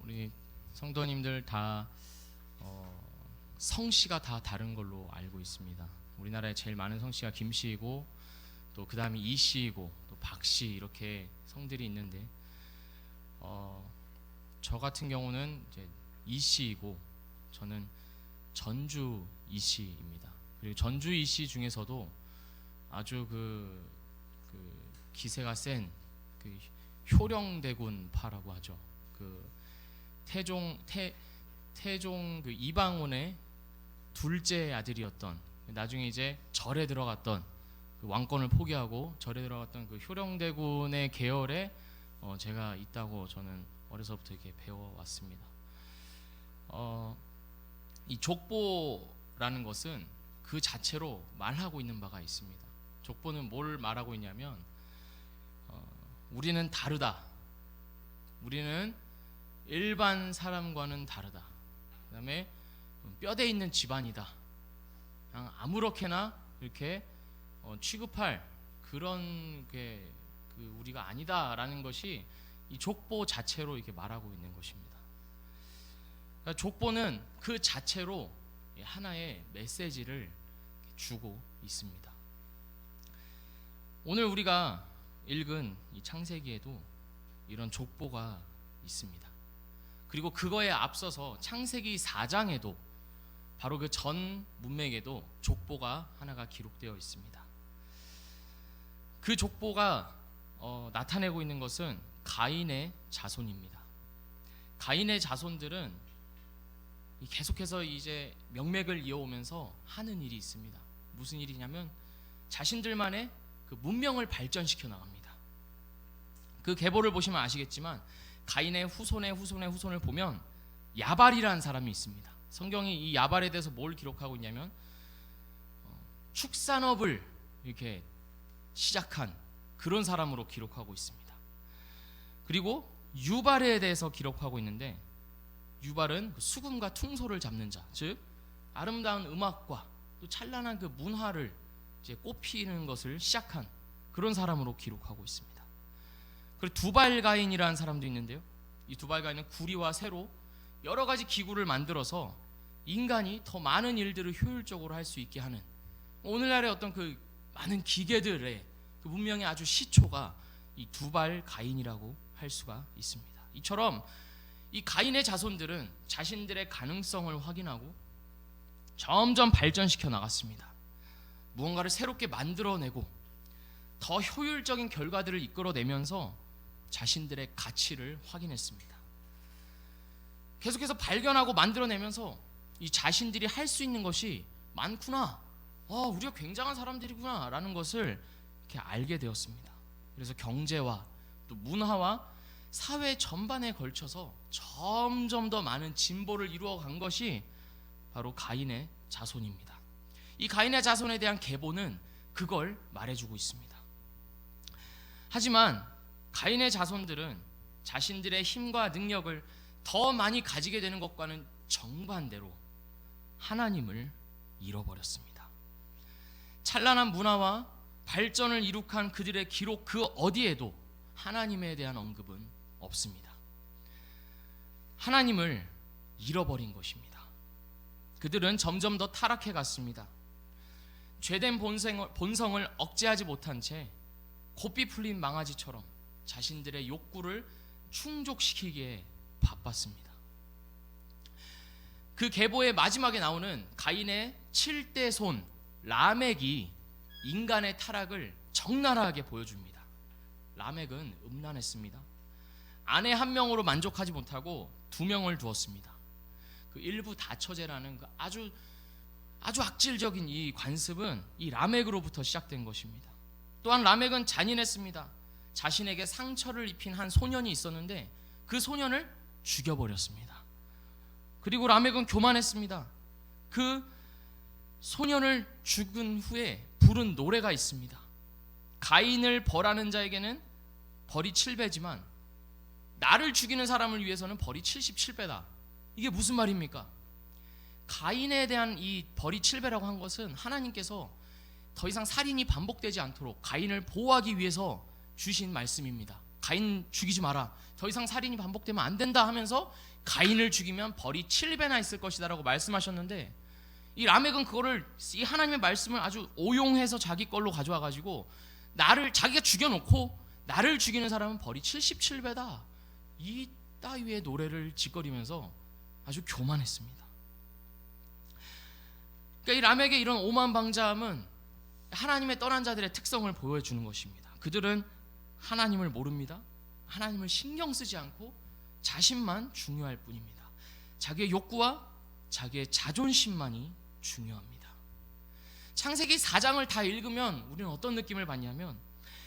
우리 성도님들 다 성씨가 다 다른 걸로 알고 있습니다. 우리나라에 제일 많은 성씨가 김씨이고 또 그 다음이 이씨이고 또 박씨 이렇게 성들이 있는데 저 같은 경우는 이제 이씨이고 저는 전주 이씨입니다. 그리고 전주 이씨 중에서도 아주 그 기세가 센 그 효령대군파라고 하죠. 그 태종 그 이방원의 둘째 아들이었던, 나중에 이제 절에 들어갔던, 그 왕권을 포기하고 절에 들어갔던 그 효령대군의 계열에 제가 있다고 저는 어려서부터 이렇게 배워왔습니다. 이 족보라는 것은 그 자체로 말하고 있는 바가 있습니다. 족보는 뭘 말하고 있냐면 우리는 다르다. 우리는 일반 사람과는 다르다. 그 다음에 뼈대 있는 집안이다. 그냥 아무렇게나 이렇게 취급할 그런 게 우리가 아니다라는 것이 이 족보 자체로 이렇게 말하고 있는 것입니다. 그러니까 족보는 그 자체로 하나의 메시지를 주고 있습니다. 오늘 우리가 읽은 이 창세기에도 이런 족보가 있습니다. 그리고 그거에 앞서서 창세기 4장에도 바로 그 전 문맥에도 족보가 하나가 기록되어 있습니다. 그 족보가 나타내고 있는 것은 가인의 자손입니다. 가인의 자손들은 계속해서 이제 명맥을 이어오면서 하는 일이 있습니다. 무슨 일이냐면 자신들만의 그 문명을 발전시켜 나갑니다. 그 계보를 보시면 아시겠지만 가인의 후손을 보면 야발이라는 사람이 있습니다. 성경이 이 야발에 대해서 뭘 기록하고 있냐면 축산업을 이렇게 시작한 그런 사람으로 기록하고 있습니다. 그리고 유발에 대해서 기록하고 있는데, 유발은 수금과 퉁소를 잡는 자, 즉 아름다운 음악과 또 찬란한 그 문화를 이제 꽃피는 것을 시작한 그런 사람으로 기록하고 있습니다. 그리고 두발가인이라는 사람도 있는데요, 이 두발가인은 구리와 쇠로 여러 가지 기구를 만들어서 인간이 더 많은 일들을 효율적으로 할 수 있게 하는, 오늘날의 어떤 그 많은 기계들의 그 문명의 아주 시초가 이 두발가인이라고 할 수가 있습니다. 이처럼 이 가인의 자손들은 자신들의 가능성을 확인하고 점점 발전시켜 나갔습니다. 무언가를 새롭게 만들어내고 더 효율적인 결과들을 이끌어내면서 자신들의 가치를 확인했습니다. 계속해서 발견하고 만들어내면서 이 자신들이 할 수 있는 것이 많구나, 우리가 굉장한 사람들이구나 라는 것을 이렇게 알게 되었습니다. 그래서 경제와 또 문화와 사회 전반에 걸쳐서 점점 더 많은 진보를 이루어간 것이 바로 가인의 자손입니다. 이 가인의 자손에 대한 계보는 그걸 말해주고 있습니다. 하지만 가인의 자손들은 자신들의 힘과 능력을 더 많이 가지게 되는 것과는 정반대로 하나님을 잃어버렸습니다. 찬란한 문화와 발전을 이룩한 그들의 기록 그 어디에도 하나님에 대한 언급은 없습니다. 하나님을 잃어버린 것입니다. 그들은 점점 더 타락해 갔습니다. 죄된 본성을 억제하지 못한 채 고삐 풀린 망아지처럼 자신들의 욕구를 충족시키기에 바빴습니다. 그 계보의 마지막에 나오는 가인의 7대 손 라멕이 인간의 타락을 적나라하게 보여줍니다. 라멕은 음란했습니다. 아내 한 명으로 만족하지 못하고 2명을 두었습니다. 그 일부 다처제라는 그 아주 악질적인 이 관습은 이 라멕으로부터 시작된 것입니다. 또한 라멕은 잔인했습니다. 자신에게 상처를 입힌 한 소년이 있었는데 그 소년을 죽여버렸습니다. 그리고 라멕은 교만했습니다. 그 소년을 죽은 후에 부른 노래가 있습니다. 가인을 벌하는 자에게는 벌이 7배지만 나를 죽이는 사람을 위해서는 벌이 77배다. 이게 무슨 말입니까? 가인에 대한 이 벌이 7배라고 한 것은 하나님께서 더 이상 살인이 반복되지 않도록 가인을 보호하기 위해서 주신 말씀입니다. 가인 죽이지 마라, 더 이상 살인이 반복되면 안 된다 하면서 가인을 죽이면 벌이 7배나 있을 것이다라고 말씀하셨는데, 이 라멕은 그거를, 이 하나님의 말씀을 아주 오용해서 자기 걸로 가져와 가지고 자기가 죽여놓고 나를 죽이는 사람은 벌이 77배다, 이 따위의 노래를 짓거리면서 아주 교만했습니다. 그러니까 이 라멕의 이런 오만방자함은 하나님의 떠난 자들의 특성을 보여주는 것입니다. 그들은 하나님을 모릅니다. 하나님을 신경 쓰지 않고 자신만 중요할 뿐입니다. 자기의 욕구와 자기의 자존심만이 중요합니다. 창세기 4장을 다 읽으면 우리는 어떤 느낌을 받냐면,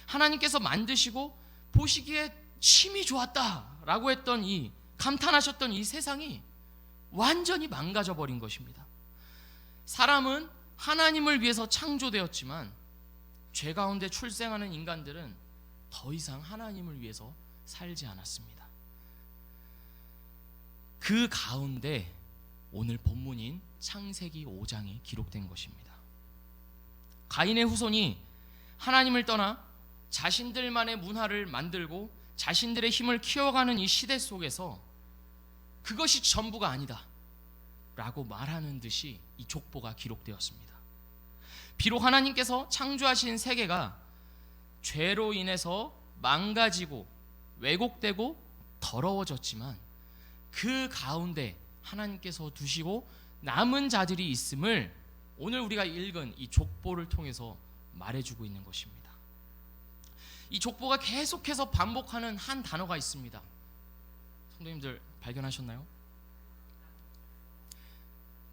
하나님께서 만드시고 보시기에 심히 좋았다라고 했던 감탄하셨던 이 세상이 완전히 망가져 버린 것입니다. 사람은 하나님을 위해서 창조되었지만 죄 가운데 출생하는 인간들은 더 이상 하나님을 위해서 살지 않았습니다. 그 가운데 오늘 본문인 창세기 5장이 기록된 것입니다. 가인의 후손이 하나님을 떠나 자신들만의 문화를 만들고 자신들의 힘을 키워가는 이 시대 속에서 그것이 전부가 아니다 라고 말하는 듯이 이 족보가 기록되었습니다. 비록 하나님께서 창조하신 세계가 죄로 인해서 망가지고 왜곡되고 더러워졌지만 그 가운데 하나님께서 두시고 남은 자들이 있음을 오늘 우리가 읽은 이 족보를 통해서 말해주고 있는 것입니다. 이 족보가 계속해서 반복하는 한 단어가 있습니다. 성도님들 발견하셨나요?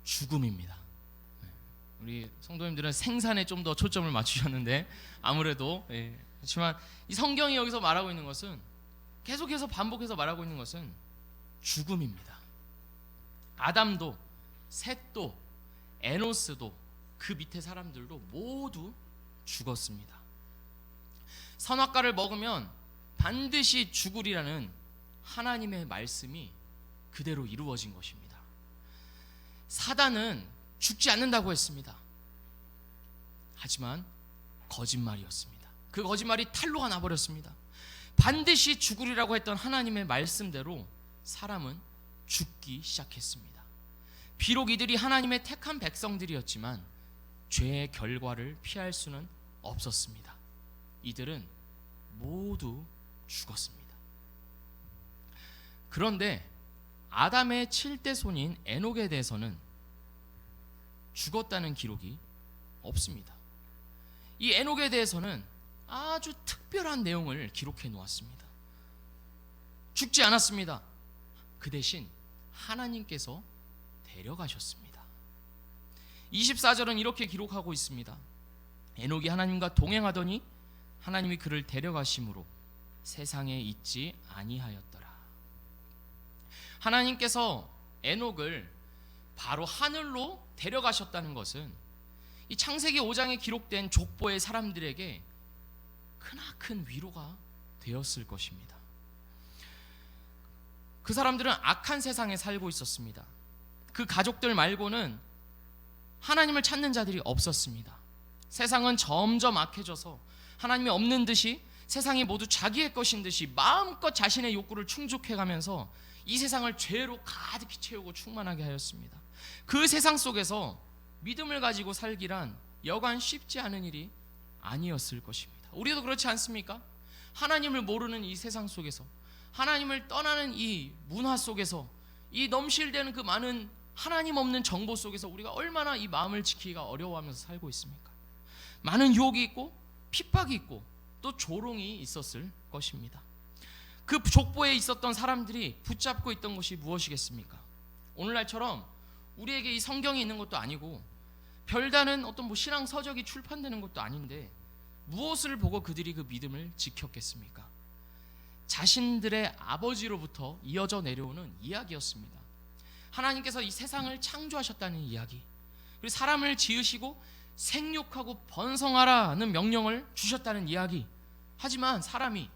죽음입니다. 우리 성도님들은 생산에 좀 더 초점을 맞추셨는데 아무래도 그렇지만 이 성경이 여기서 말하고 있는 것은, 계속해서 반복해서 말하고 있는 것은 죽음입니다. 아담도, 셋도, 에노스도, 그 밑에 사람들도 모두 죽었습니다. 선악과를 먹으면 반드시 죽으리라는 하나님의 말씀이 그대로 이루어진 것입니다. 사단은 죽지 않는다고 했습니다. 하지만 거짓말이었습니다. 그 거짓말이 탄로가 나버렸습니다. 반드시 죽으리라고 했던 하나님의 말씀대로 사람은 죽기 시작했습니다. 비록 이들이 하나님의 택한 백성들이었지만 죄의 결과를 피할 수는 없었습니다. 이들은 모두 죽었습니다. 그런데 아담의 7대 손인 에녹에 대해서는 죽었다는 기록이 없습니다. 이 에녹에 대해서는 아주 특별한 내용을 기록해 놓았습니다. 죽지 않았습니다. 그 대신 하나님께서 데려가셨습니다. 24절은 이렇게 기록하고 있습니다. 에녹이 하나님과 동행하더니 하나님이 그를 데려가심으로 세상에 있지 아니하였더라. 하나님께서 에녹을 바로 하늘로 데려가셨다는 것은 이 창세기 5장에 기록된 족보의 사람들에게 크나큰 위로가 되었을 것입니다. 그 사람들은 악한 세상에 살고 있었습니다. 그 가족들 말고는 하나님을 찾는 자들이 없었습니다. 세상은 점점 악해져서 하나님이 없는 듯이, 세상이 모두 자기의 것인 듯이 마음껏 자신의 욕구를 충족해가면서 이 세상을 죄로 가득히 채우고 충만하게 하였습니다. 그 세상 속에서 믿음을 가지고 살기란 여간 쉽지 않은 일이 아니었을 것입니다. 우리도 그렇지 않습니까? 하나님을 모르는 이 세상 속에서, 하나님을 떠나는 이 문화 속에서, 이 넘실대는 그 많은 하나님 없는 정보 속에서 우리가 얼마나 이 마음을 지키기가 어려워하면서 살고 있습니까? 많은 유혹이 있고 핍박이 있고 또 조롱이 있었을 것입니다. 그 족보에 있었던 사람들이 붙잡고 있던 것이 무엇이겠습니까? 오늘날처럼 우리에게 이 성경이 있는 것도 아니고 별다른 어떤 신앙 서적이 출판되는 것도 아닌데 무엇을 보고 그들이 그 믿음을 지켰겠습니까? 자신들의 아버지로부터 이어져 내려오는 이야기였습니다. 하나님께서 이 세상을 창조하셨다는 이야기, 그리고 사람을 지으시고 생육하고 번성하라는 명령을 주셨다는 이야기. 하지만 사람이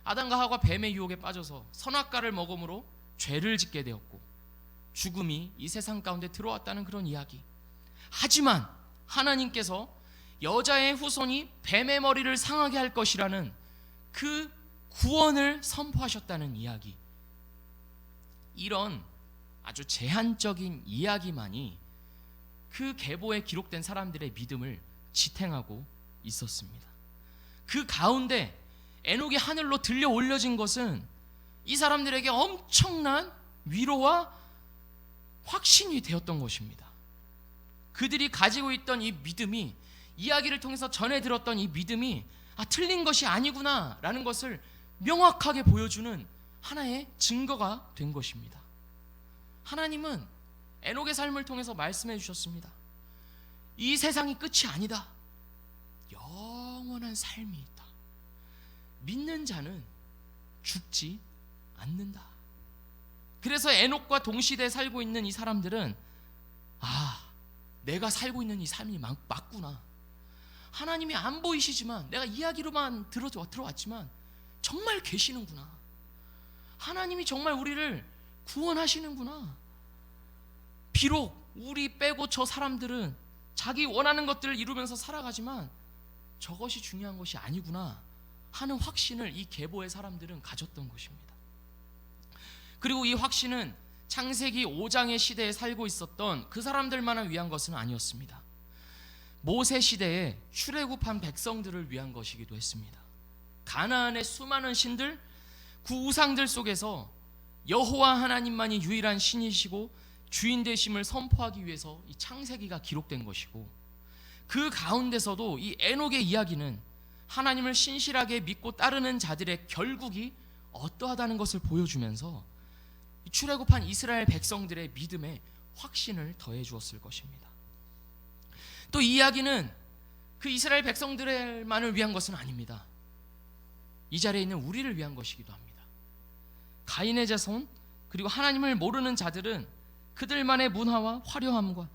아담과 하와가 뱀의 유혹에 빠져서 선악과를 먹음으로 죄를 짓게 되었고 죽음이 이 세상 가운데 들어왔다는 그런 이야기. 하지만 하나님께서 여자의 후손이 뱀의 머리를 상하게 할 것이라는 그 구원을 선포하셨다는 이야기. 이런 아주 제한적인 이야기만이 그 계보에 기록된 사람들의 믿음을 지탱하고 있었습니다. 그 가운데 에녹이 하늘로 들려 올려진 것은 이 사람들에게 엄청난 위로와 확신이 되었던 것입니다. 그들이 가지고 있던 이 믿음이, 이야기를 통해서 전해 들었던 이 믿음이 틀린 것이 아니구나 라는 것을 명확하게 보여주는 하나의 증거가 된 것입니다. 하나님은 에녹의 삶을 통해서 말씀해 주셨습니다. 이 세상이 끝이 아니다. 영원한 삶이 있다. 믿는 자는 죽지 않는다. 그래서 에녹과 동시대에 살고 있는 이 사람들은 내가 살고 있는 이 삶이 맞구나. 하나님이 안 보이시지만, 내가 이야기로만 들어왔지만 정말 계시는구나. 하나님이 정말 우리를 구원하시는구나. 비록 우리 빼고 저 사람들은 자기 원하는 것들을 이루면서 살아가지만 저것이 중요한 것이 아니구나 하는 확신을 이 계보의 사람들은 가졌던 것입니다. 그리고 이 확신은 창세기 5장의 시대에 살고 있었던 그 사람들만을 위한 것은 아니었습니다. 모세 시대에 출애굽한 백성들을 위한 것이기도 했습니다. 가나안의 수많은 신들, 그 우상들 속에서 여호와 하나님만이 유일한 신이시고 주인 되심을 선포하기 위해서 이 창세기가 기록된 것이고, 그 가운데서도 이 에녹의 이야기는 하나님을 신실하게 믿고 따르는 자들의 결국이 어떠하다는 것을 보여주면서 출애굽한 이스라엘 백성들의 믿음에 확신을 더해 주었을 것입니다. 또 이 이야기는 그 이스라엘 백성들만을 위한 것은 아닙니다. 이 자리에 있는 우리를 위한 것이기도 합니다. 가인의 자손, 그리고 하나님을 모르는 자들은 그들만의 문화와 화려함과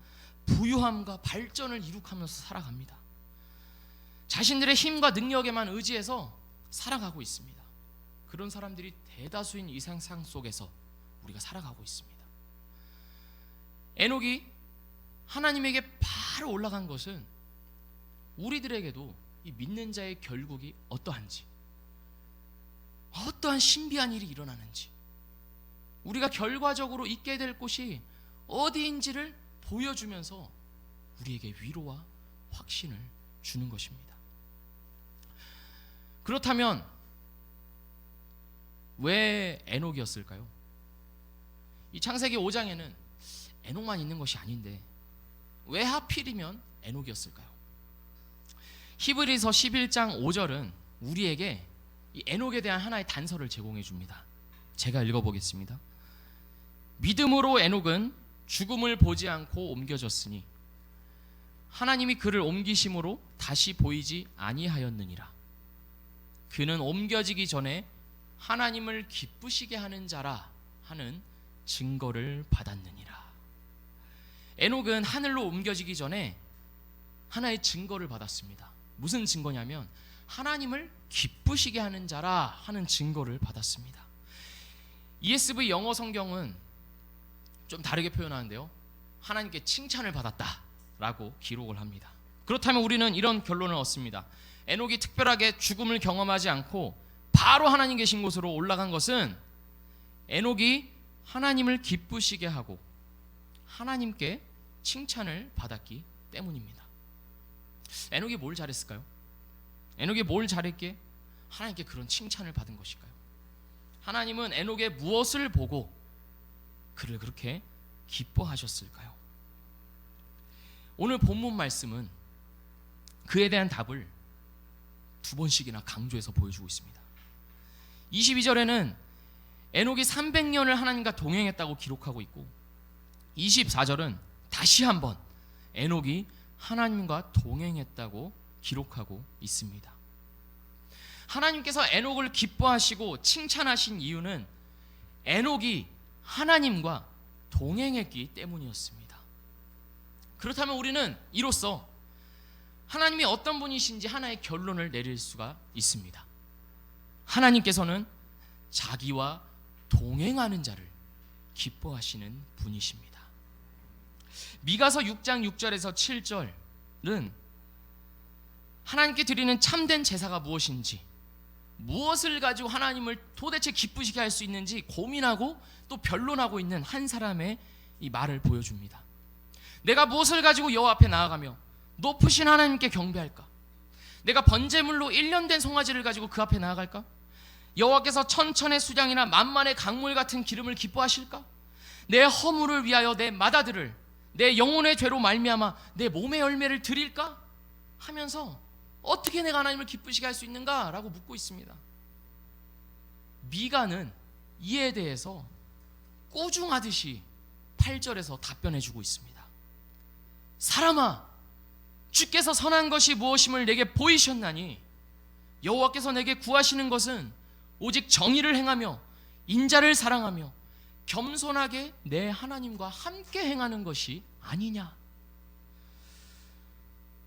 부유함과 발전을 이룩하면서 살아갑니다. 자신들의 힘과 능력에만 의지해서 살아가고 있습니다. 그런 사람들이 대다수인 이 세상 속에서 우리가 살아가고 있습니다. 에녹이 하나님에게 바로 올라간 것은 우리들에게도 이 믿는 자의 결국이 어떠한지, 어떠한 신비한 일이 일어나는지, 우리가 결과적으로 있게 될 곳이 어디인지를 보여주면서 우리에게 위로와 확신을 주는 것입니다. 그렇다면 왜 에녹이었을까요? 이 창세기 5장에는 에녹만 있는 것이 아닌데 왜 하필이면 에녹이었을까요? 히브리서 11장 5절은 우리에게 이 에녹에 대한 하나의 단서를 제공해 줍니다. 제가 읽어보겠습니다. 믿음으로 에녹은 죽음을 보지 않고 옮겨졌으니 하나님이 그를 옮기심으로 다시 보이지 아니하였느니라. 그는 옮겨지기 전에 하나님을 기쁘시게 하는 자라 하는 증거를 받았느니라. 에녹은 하늘로 옮겨지기 전에 하나의 증거를 받았습니다. 무슨 증거냐면 하나님을 기쁘시게 하는 자라 하는 증거를 받았습니다. ESV 영어 성경은 좀 다르게 표현하는데요, 하나님께 칭찬을 받았다라고 기록을 합니다. 그렇다면 우리는 이런 결론을 얻습니다. 에녹이 특별하게 죽음을 경험하지 않고 바로 하나님 계신 곳으로 올라간 것은 에녹이 하나님을 기쁘시게 하고 하나님께 칭찬을 받았기 때문입니다. 에녹이 뭘 잘했을까요? 에녹이 뭘 잘했기에 하나님께 그런 칭찬을 받은 것일까요? 하나님은 에녹의 무엇을 보고 그를 그렇게 기뻐하셨을까요? 오늘 본문 말씀은 그에 대한 답을 두 번씩이나 강조해서 보여주고 있습니다. 22절에는 에녹이 300년을 하나님과 동행했다고 기록하고 있고, 24절은 다시 한번 에녹이 하나님과 동행했다고 기록하고 있습니다. 하나님께서 에녹을 기뻐하시고 칭찬하신 이유는 에녹이 하나님과 동행했기 때문이었습니다. 그렇다면 우리는 이로써 하나님이 어떤 분이신지 하나의 결론을 내릴 수가 있습니다. 하나님께서는 자기와 동행하는 자를 기뻐하시는 분이십니다. 미가서 6장 6절에서 7절은 하나님께 드리는 참된 제사가 무엇인지, 무엇을 가지고 하나님을 도대체 기쁘시게 할 수 있는지 고민하고 또 변론하고 있는 한 사람의 이 말을 보여줍니다. 내가 무엇을 가지고 여호와 앞에 나아가며 높으신 하나님께 경배할까? 내가 번제물로 1년 된 송아지를 가지고 그 앞에 나아갈까? 여호와께서 천천의 수량이나 만만의 강물 같은 기름을 기뻐하실까? 내 허물을 위하여 내 맏아들을 내 영혼의 죄로 말미암아 내 몸의 열매를 드릴까? 하면서 어떻게 내가 하나님을 기쁘시게 할 수 있는가? 라고 묻고 있습니다. 미가는 이에 대해서 꼬중하듯이 8절에서 답변해 주고 있습니다. 사람아, 주께서 선한 것이 무엇임을 내게 보이셨나니 여호와께서 내게 구하시는 것은 오직 정의를 행하며 인자를 사랑하며 겸손하게 내 하나님과 함께 행하는 것이 아니냐.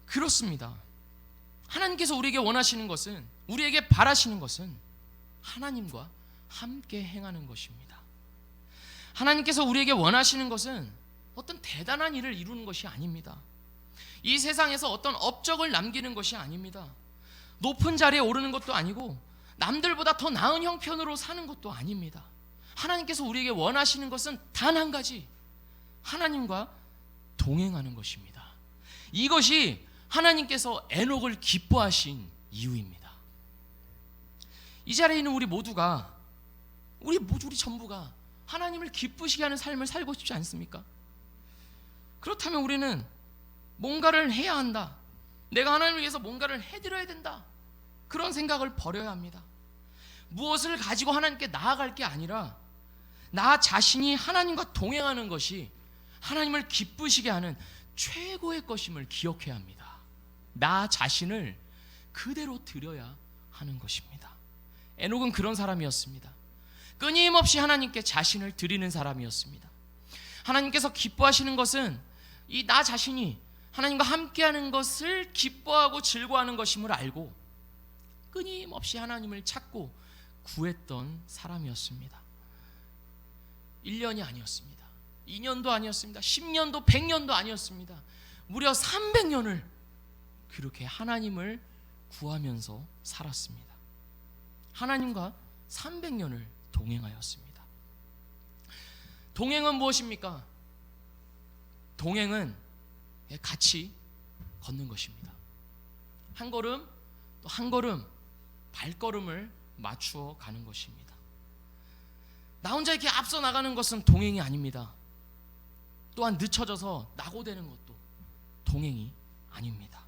그렇습니다. 하나님께서 우리에게 원하시는 것은, 우리에게 바라시는 것은 하나님과 함께 행하는 것입니다. 하나님께서 우리에게 원하시는 것은 어떤 대단한 일을 이루는 것이 아닙니다. 이 세상에서 어떤 업적을 남기는 것이 아닙니다. 높은 자리에 오르는 것도 아니고 남들보다 더 나은 형편으로 사는 것도 아닙니다. 하나님께서 우리에게 원하시는 것은 단 한 가지, 하나님과 동행하는 것입니다. 이것이 하나님께서 에녹을 기뻐하신 이유입니다. 이 자리에 있는 우리 모두가, 우리 전부가 하나님을 기쁘시게 하는 삶을 살고 싶지 않습니까? 그렇다면 우리는 뭔가를 해야 한다, 내가 하나님을 위해서 뭔가를 해드려야 된다, 그런 생각을 버려야 합니다. 무엇을 가지고 하나님께 나아갈 게 아니라 나 자신이 하나님과 동행하는 것이 하나님을 기쁘시게 하는 최고의 것임을 기억해야 합니다. 나 자신을 그대로 드려야 하는 것입니다. 에녹은 그런 사람이었습니다. 끊임없이 하나님께 자신을 드리는 사람이었습니다. 하나님께서 기뻐하시는 것은 이 나 자신이 하나님과 함께하는 것을 기뻐하고 즐거워하는 것임을 알고 끊임없이 하나님을 찾고 구했던 사람이었습니다. 1년이 아니었습니다. 2년도 아니었습니다. 10년도 100년도 아니었습니다. 무려 300년을 그렇게 하나님을 구하면서 살았습니다. 하나님과 300년을 동행하였습니다. 동행은 무엇입니까? 동행은 같이 걷는 것입니다. 한 걸음 또 한 걸음 발걸음을 맞추어 가는 것입니다. 나 혼자 이렇게 앞서 나가는 것은 동행이 아닙니다. 또한 늦춰져서 낙오되는 것도 동행이 아닙니다.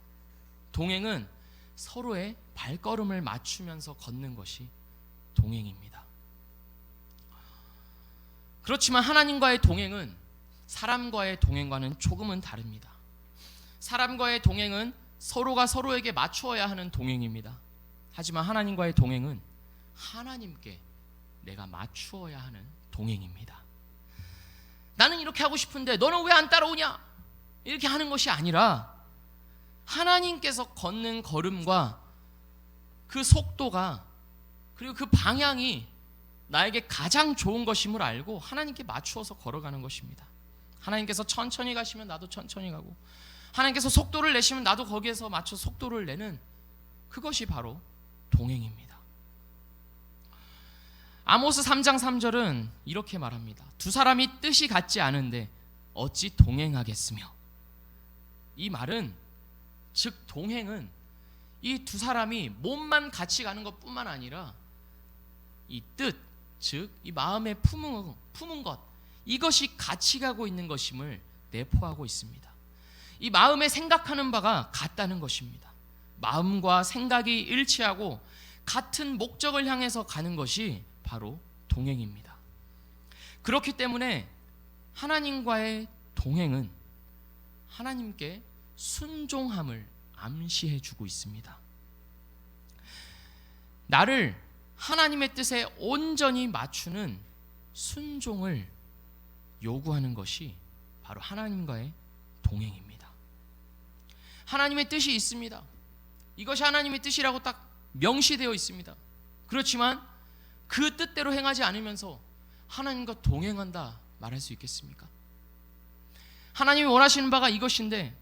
동행은 서로의 발걸음을 맞추면서 걷는 것이 동행입니다. 그렇지만 하나님과의 동행은 사람과의 동행과는 조금은 다릅니다. 사람과의 동행은 서로가 서로에게 맞추어야 하는 동행입니다. 하지만 하나님과의 동행은 하나님께 내가 맞추어야 하는 동행입니다. 나는 이렇게 하고 싶은데 너는 왜 안 따라오냐? 이렇게 하는 것이 아니라 하나님께서 걷는 걸음과 그 속도가, 그리고 그 방향이 나에게 가장 좋은 것임을 알고 하나님께 맞추어서 걸어가는 것입니다. 하나님께서 천천히 가시면 나도 천천히 가고, 하나님께서 속도를 내시면 나도 거기에서 맞춰 속도를 내는, 그것이 바로 동행입니다. 아모스 3장 3절은 이렇게 말합니다. 두 사람이 뜻이 같지 않은데 어찌 동행하겠으며. 이 말은, 즉 동행은 이 두 사람이 몸만 같이 가는 것뿐만 아니라 이 뜻, 즉 이 마음에 품은 것, 이것이 같이 가고 있는 것임을 내포하고 있습니다. 이 마음에 생각하는 바가 같다는 것입니다. 마음과 생각이 일치하고 같은 목적을 향해서 가는 것이 바로 동행입니다. 그렇기 때문에 하나님과의 동행은 하나님께 순종함을 암시해 주고 있습니다. 나를 하나님의 뜻에 온전히 맞추는 순종을 요구하는 것이 바로 하나님과의 동행입니다. 하나님의 뜻이 있습니다. 이것이 하나님의 뜻이라고 딱 명시되어 있습니다. 그렇지만 그 뜻대로 행하지 않으면서 하나님과 동행한다 말할 수 있겠습니까? 하나님이 원하시는 바가 이것인데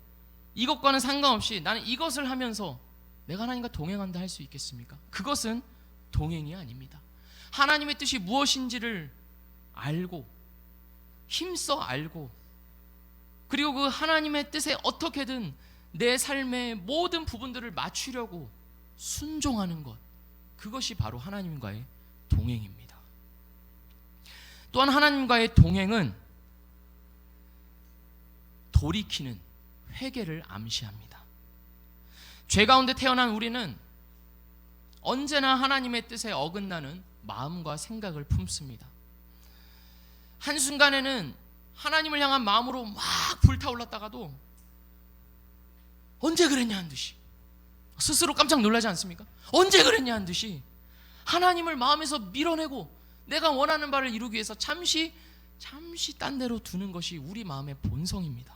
이것과는 상관없이 나는 이것을 하면서 내가 하나님과 동행한다 할 수 있겠습니까? 그것은 동행이 아닙니다. 하나님의 뜻이 무엇인지를 알고 힘써 알고 그리고 그 하나님의 뜻에 어떻게든 내 삶의 모든 부분들을 맞추려고 순종하는 것, 그것이 바로 하나님과의 동행입니다. 또한 하나님과의 동행은 돌이키는 회개를 암시합니다. 죄 가운데 태어난 우리는 언제나 하나님의 뜻에 어긋나는 마음과 생각을 품습니다. 한순간에는 하나님을 향한 마음으로 막 불타올랐다가도 언제 그랬냐 한 듯이 스스로 깜짝 놀라지 않습니까? 언제 그랬냐 한 듯이 하나님을 마음에서 밀어내고 내가 원하는 바를 이루기 위해서 잠시 딴 데로 두는 것이 우리 마음의 본성입니다.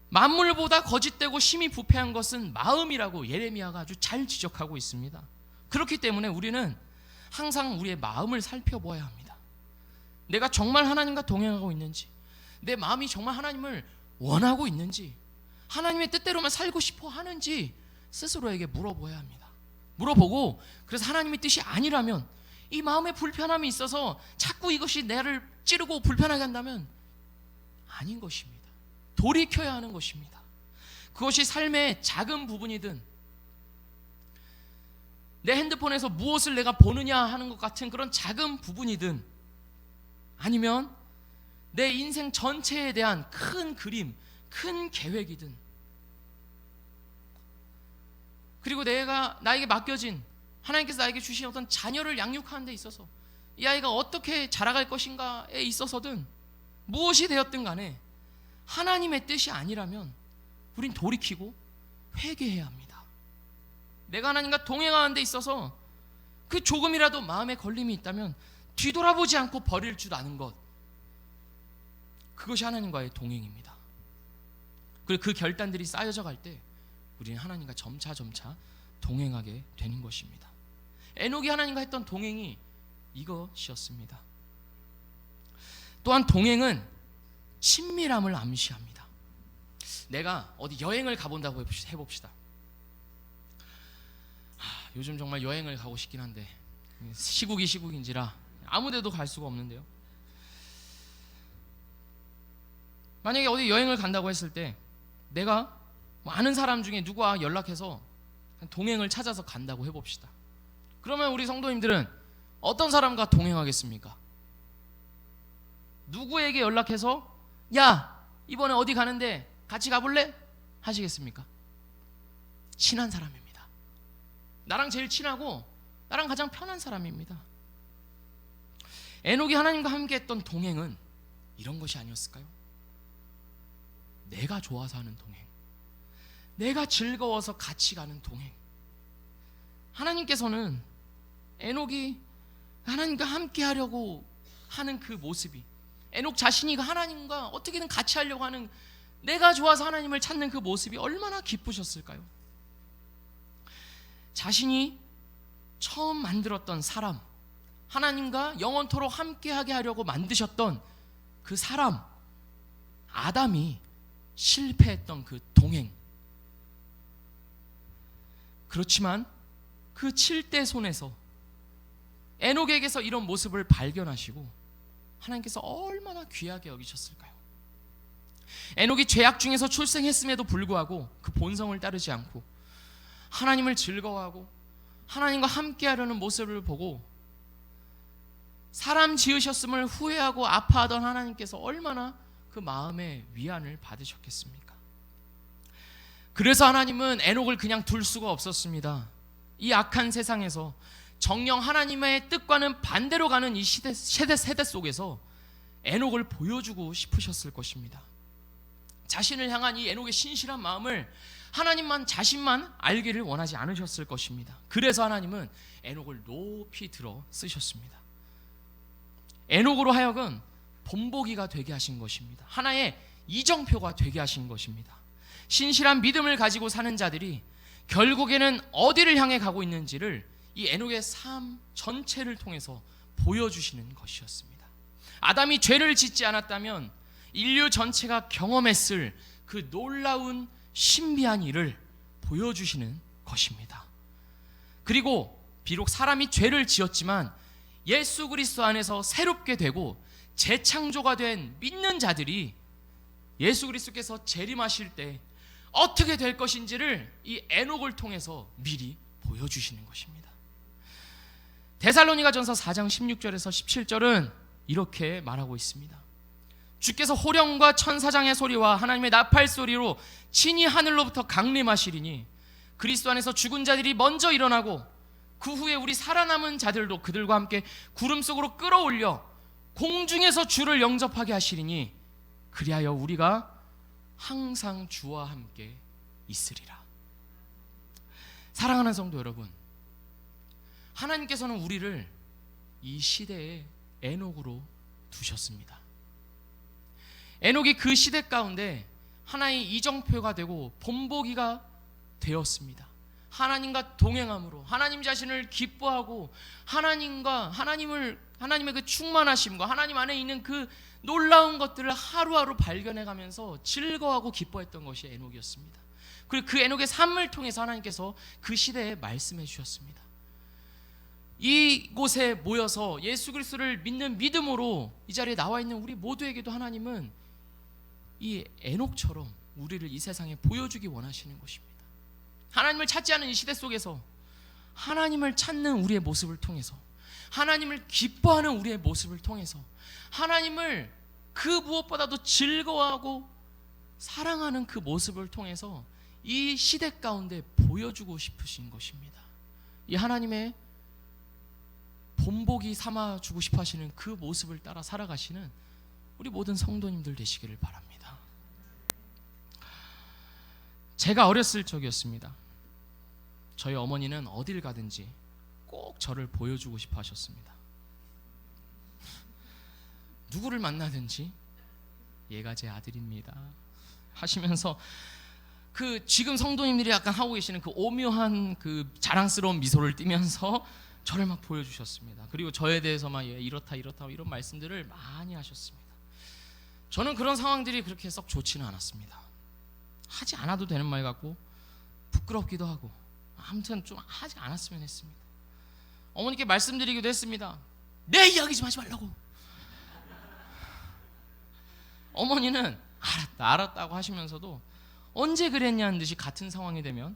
만물보다 거짓되고 심히 부패한 것은 마음이라고 예레미야가 아주 잘 지적하고 있습니다. 그렇기 때문에 우리는 항상 우리의 마음을 살펴보아야 합니다. 내가 정말 하나님과 동행하고 있는지, 내 마음이 정말 하나님을 원하고 있는지, 하나님의 뜻대로만 살고 싶어 하는지 스스로에게 물어보아야 합니다. 물어보고, 그래서 하나님의 뜻이 아니라면, 이 마음에 불편함이 있어서 자꾸 이것이 나를 찌르고 불편하게 한다면 아닌 것입니다. 돌이켜야 하는 것입니다. 그것이 삶의 작은 부분이든 내 핸드폰에서 무엇을 내가 보느냐 하는 것 같은 그런 작은 부분이든 아니면 내 인생 전체에 대한 큰 그림, 큰 계획이든 그리고 내가 나에게 맡겨진 하나님께서 나에게 주신 어떤 자녀를 양육하는 데 있어서 이 아이가 어떻게 자라갈 것인가에 있어서든 무엇이 되었든 간에 하나님의 뜻이 아니라면 우린 돌이키고 회개해야 합니다. 내가 하나님과 동행하는 데 있어서 그 조금이라도 마음에 걸림이 있다면 뒤돌아보지 않고 버릴 줄 아는 것, 그것이 하나님과의 동행입니다. 그리고 그 결단들이 쌓여져 갈 때 우리는 하나님과 점차 동행하게 되는 것입니다. 에녹이 하나님과 했던 동행이 이것이었습니다. 또한 동행은 친밀함을 암시합니다. 내가 어디 여행을 가본다고 해봅시다. 요즘 정말 여행을 가고 싶긴 한데 시국인지라 아무데도 갈 수가 없는데요. 만약에 어디 여행을 간다고 했을 때 내가 아는 사람 중에 누구와 연락해서 동행을 찾아서 간다고 해봅시다. 그러면 우리 성도님들은 어떤 사람과 동행하겠습니까? 누구에게 연락해서 야, 이번에 어디 가는데 같이 가볼래? 하시겠습니까? 친한 사람입니다. 나랑 제일 친하고 나랑 가장 편한 사람입니다. 에녹이 하나님과 함께 했던 동행은 이런 것이 아니었을까요? 내가 좋아서 하는 동행, 내가 즐거워서 같이 가는 동행. 하나님께서는 에녹이 하나님과 함께 하려고 하는 그 모습이, 에녹 자신이 하나님과 어떻게든 같이 하려고 하는, 내가 좋아서 하나님을 찾는 그 모습이 얼마나 기쁘셨을까요? 자신이 처음 만들었던 사람, 하나님과 영원토록 함께하게 하려고 만드셨던 그 사람 아담이 실패했던 그 동행, 그렇지만 그 칠대 손에서 에녹에게서 이런 모습을 발견하시고 하나님께서 얼마나 귀하게 여기셨을까요? 에녹이 죄악 중에서 출생했음에도 불구하고 그 본성을 따르지 않고 하나님을 즐거워하고 하나님과 함께하려는 모습을 보고 사람 지으셨음을 후회하고 아파하던 하나님께서 얼마나 그 마음의 위안을 받으셨겠습니까? 그래서 하나님은 에녹을 그냥 둘 수가 없었습니다. 이 악한 세상에서 정녕 하나님의 뜻과는 반대로 가는 이 세대 속에서 에녹을 보여주고 싶으셨을 것입니다. 자신을 향한 이 에녹의 신실한 마음을 하나님만 자신만 알기를 원하지 않으셨을 것입니다. 그래서 하나님은 에녹을 높이 들어 쓰셨습니다. 에녹으로 하여금 본보기가 되게 하신 것입니다. 하나의 이정표가 되게 하신 것입니다. 신실한 믿음을 가지고 사는 자들이 결국에는 어디를 향해 가고 있는지를 이 에녹의 삶 전체를 통해서 보여주시는 것이었습니다. 아담이 죄를 짓지 않았다면 인류 전체가 경험했을 그 놀라운 신비한 일을 보여주시는 것입니다. 그리고 비록 사람이 죄를 지었지만 예수 그리스도 안에서 새롭게 되고 재창조가 된 믿는 자들이 예수 그리스도께서 재림하실 때 어떻게 될 것인지를 이 에녹을 통해서 미리 보여주시는 것입니다. 데살로니가전서 4장 16절에서 17절은 이렇게 말하고 있습니다. 주께서 호령과 천사장의 소리와 하나님의 나팔 소리로 친히 하늘로부터 강림하시리니 그리스도 안에서 죽은 자들이 먼저 일어나고 그 후에 우리 살아남은 자들도 그들과 함께 구름 속으로 끌어올려 공중에서 주를 영접하게 하시리니 그리하여 우리가 항상 주와 함께 있으리라. 사랑하는 성도 여러분, 하나님께서는 우리를 이 시대의 에녹으로 두셨습니다. 에녹이 그 시대 가운데 하나의 이정표가 되고 본보기가 되었습니다. 하나님과 동행함으로 하나님 자신을 기뻐하고 하나님의 그 충만하심과 하나님 안에 있는 그 놀라운 것들을 하루하루 발견해가면서 즐거워하고 기뻐했던 것이 에녹이었습니다. 그리고 그 에녹의 삶을 통해서 하나님께서 그 시대에 말씀해 주셨습니다. 이곳에 모여서 예수 그리스도를 믿는 믿음으로 이 자리에 나와 있는 우리 모두에게도 하나님은 이 에녹처럼 우리를 이 세상에 보여주기 원하시는 것입니다. 하나님을 찾지 않은 이 시대 속에서 하나님을 찾는 우리의 모습을 통해서, 하나님을 기뻐하는 우리의 모습을 통해서, 하나님을 그 무엇보다도 즐거워하고 사랑하는 그 모습을 통해서 이 시대 가운데 보여주고 싶으신 것입니다. 이 하나님의 본보기 삼아주고 싶어 하시는 그 모습을 따라 살아가시는 우리 모든 성도님들 되시기를 바랍니다. 제가 어렸을 적이었습니다. 저희 어머니는 어딜 가든지 꼭 저를 보여주고 싶어 하셨습니다. 누구를 만나든지 얘가 제 아들입니다 하시면서 그 지금 성도님들이 약간 하고 계시는 그 오묘한 그 자랑스러운 미소를 띠면서 저를 막 보여주셨습니다. 그리고 저에 대해서 막 이렇다 이런 말씀들을 많이 하셨습니다. 저는 그런 상황들이 그렇게 썩 좋지는 않았습니다. 하지 않아도 되는 말 같고 부끄럽기도 하고 아무튼 좀 하지 않았으면 했습니다. 어머니께 말씀드리기도 했습니다. 내 이야기 좀 하지 말라고. 어머니는 알았다고 하시면서도 언제 그랬냐는 듯이 같은 상황이 되면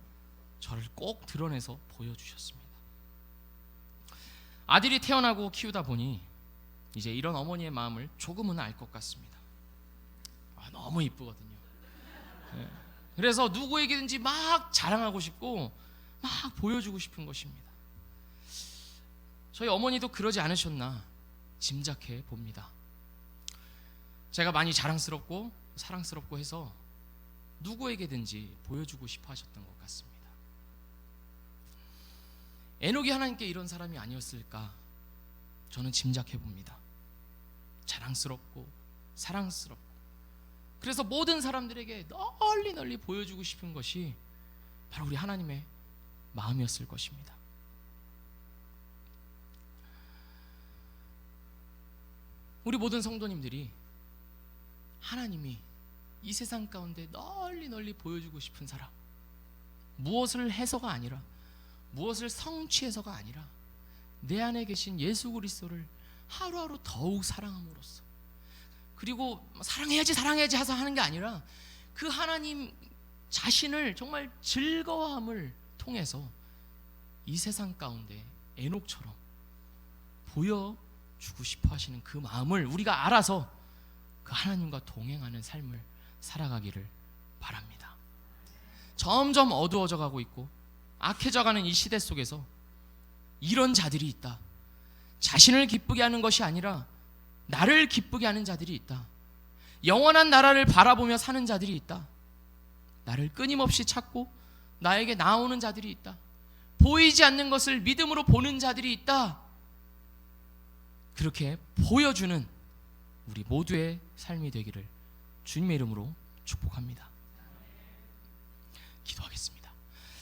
저를 꼭 드러내서 보여주셨습니다. 아들이 태어나고 키우다 보니 이제 이런 어머니의 마음을 조금은 알 것 같습니다. 너무 이쁘거든요. 네. 그래서 누구에게든지 막 자랑하고 싶고 막 보여주고 싶은 것입니다. 저희 어머니도 그러지 않으셨나 짐작해 봅니다. 제가 많이 자랑스럽고 사랑스럽고 해서 누구에게든지 보여주고 싶어 하셨던 것 같습니다. 에녹이 하나님께 이런 사람이 아니었을까 저는 짐작해 봅니다. 자랑스럽고 사랑스럽고 그래서 모든 사람들에게 널리 보여주고 싶은 것이 바로 우리 하나님의 마음이었을 것입니다. 우리 모든 성도님들이 하나님이 이 세상 가운데 널리 보여주고 싶은 사람, 무엇을 해서가 아니라 무엇을 성취해서가 아니라 내 안에 계신 예수 그리스도를 하루하루 더욱 사랑함으로써, 그리고 사랑해야지 해서 하는 게 아니라 그 하나님 자신을 정말 즐거워함을 통해서 이 세상 가운데 에녹처럼 보여주고 싶어 하시는 그 마음을 우리가 알아서 그 하나님과 동행하는 삶을 살아가기를 바랍니다. 점점 어두워져 가고 있고 악해져가는 이 시대 속에서 이런 자들이 있다. 자신을 기쁘게 하는 것이 아니라 나를 기쁘게 하는 자들이 있다. 영원한 나라를 바라보며 사는 자들이 있다. 나를 끊임없이 찾고 나에게 나오는 자들이 있다. 보이지 않는 것을 믿음으로 보는 자들이 있다. 그렇게 보여주는 우리 모두의 삶이 되기를 주님의 이름으로 축복합니다. 기도하겠습니다.